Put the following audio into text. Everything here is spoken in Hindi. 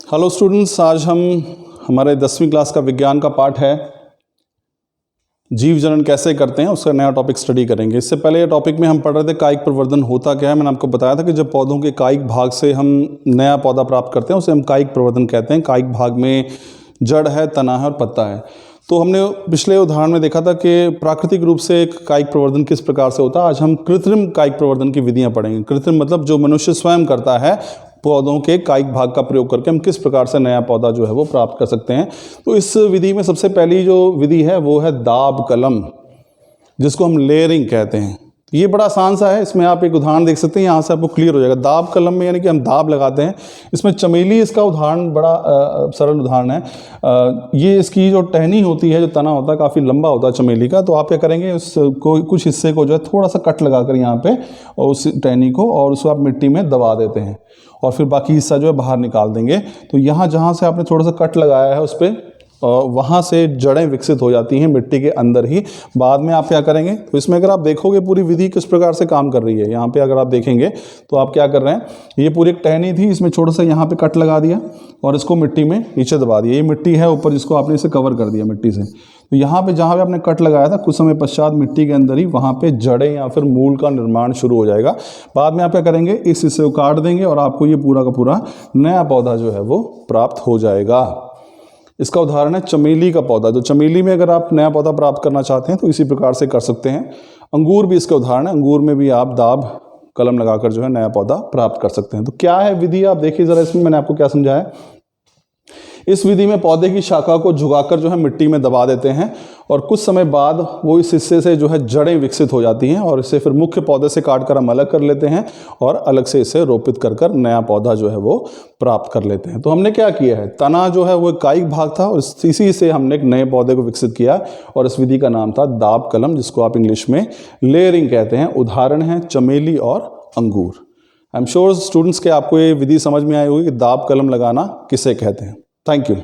हेलो स्टूडेंट्स, आज हम हमारे 10वीं क्लास का विज्ञान का पाठ है जीव जनन कैसे करते हैं, उसका नया टॉपिक स्टडी करेंगे। इससे पहले ये टॉपिक में हम पढ़ रहे थे कायिक प्रवर्धन होता क्या है। मैंने आपको बताया था कि जब पौधों के कायिक भाग से हम नया पौधा प्राप्त करते हैं उसे हम कायिक प्रवर्धन कहते हैं। कायिक भाग में जड़ है, तना है और पत्ता है। तो हमने पिछले उदाहरण में देखा था कि प्राकृतिक रूप से एक कायिक प्रवर्धन किस प्रकार से होता है। आज हम कृत्रिम कायिक प्रवर्धन की विधियां पढ़ेंगे। कृत्रिम मतलब जो मनुष्य स्वयं करता है, पौधों के कायिक भाग का प्रयोग करके हम किस प्रकार से नया पौधा जो है वो प्राप्त कर सकते हैं। तो इस विधि में सबसे पहली जो विधि है वो है दाब कलम, जिसको हम लेयरिंग कहते हैं। ये बड़ा आसान सा है। इसमें आप एक उदाहरण देख सकते हैं, यहाँ से आपको क्लियर हो जाएगा। दाब कलम में यानी कि हम दाब लगाते हैं। इसमें चमेली इसका उदाहरण बड़ा सरल उदाहरण है। ये इसकी जो टहनी होती है, जो तना होता है, काफ़ी लंबा होता है चमेली का। तो आप क्या करेंगे, उसको कुछ हिस्से को जो है थोड़ा सा कट लगाकर यहाँ पे और उस टहनी को, और उसको आप मिट्टी में दबा देते हैं और फिर बाकी हिस्सा जो है बाहर निकाल देंगे। तो यहाँ जहाँ से आपने थोड़ा सा कट लगाया है उस पर वहाँ से जड़ें विकसित हो जाती हैं मिट्टी के अंदर ही। बाद में आप क्या करेंगे, तो इसमें अगर आप देखोगे पूरी विधि किस प्रकार से काम कर रही है। यहाँ पे अगर आप देखेंगे तो आप क्या कर रहे हैं, ये पूरी एक टहनी थी, इसमें छोटा सा यहाँ पे कट लगा दिया और इसको मिट्टी में नीचे दबा दिया। ये मिट्टी है ऊपर, जिसको आपने इसे कवर कर दिया मिट्टी से। तो यहाँ पे जहाँ पे आपने कट लगाया था, कुछ समय पश्चात मिट्टी के अंदर ही वहाँ पे जड़ें या फिर मूल का निर्माण शुरू हो जाएगा। बाद में आप क्या करेंगे, इस हिस्से को काट देंगे और आपको ये पूरा का पूरा नया पौधा जो है वो प्राप्त हो जाएगा। इसका उदाहरण है चमेली का पौधा। तो चमेली में अगर आप नया पौधा प्राप्त करना चाहते हैं तो इसी प्रकार से कर सकते हैं। अंगूर भी इसका उदाहरण है। अंगूर में भी आप दाब कलम लगाकर जो है नया पौधा प्राप्त कर सकते हैं। तो क्या है विधि, आप देखिए ज़रा, इसमें मैंने आपको क्या समझाया। इस विधि में पौधे की शाखा को झुकाकर जो है मिट्टी में दबा देते हैं और कुछ समय बाद वो इस हिस्से से जो है जड़ें विकसित हो जाती हैं और इसे फिर मुख्य पौधे से काटकर हम अलग कर लेते हैं और अलग से इसे रोपित कर कर नया पौधा जो है वो प्राप्त कर लेते हैं। तो हमने क्या किया है, तना जो है वो कायिक भाग था और इसी से हमने एक नए पौधे को विकसित किया और इस विधि का नाम था दाब कलम, जिसको आप इंग्लिश में लेयरिंग कहते हैं। उदाहरण है चमेली और अंगूर। आई एम श्योर स्टूडेंट्स के आपको ये विधि समझ में आई होगी कि दाब कलम लगाना किसे कहते हैं। Thank you.